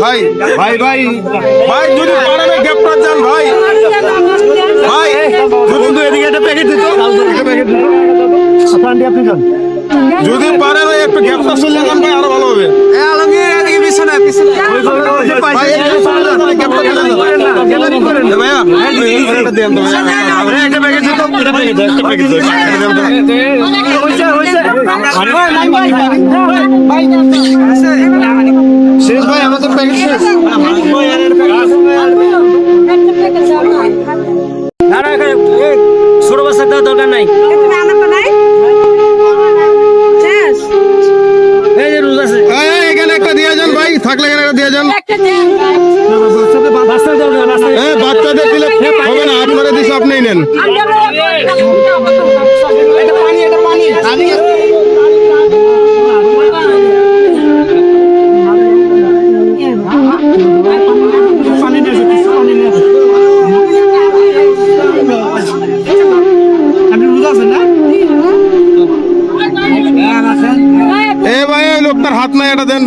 ভাই ভাই ভাই ভাই যদি পারেন গ্রেপ্তার যান ভাই ভাই বন্ধু এদিকে একটা প্যাকেট দিত যদি পারেন একটু গ্রেপ্তার চলে যান ভাই আরো ভালো হবে আলমগীর এদিকে পিছনে পিছনে ভাই গ্রেপ্তার চলে যান ভাইয়া একটা দেন তো ভাইয়া একটা প্যাকেট দিত এটা প্যাকেট একটা প্যাকেট দেন হইছে হইছে ভাই শেষ ভাই আমাদের প্যাকেট শেষ না না ছোট বাচ্চা দেওয়ার দরকার নাই এই যে রোজ আছে এখানে একটা দিয়ে যান ভাই থাকলে এখানে একটা দিয়ে যান বাচ্চাদের দিলে হবে না আপনারা দিছে আপনিই নেন এ ভাই ওই লোকটার হাত নাই এটা দেন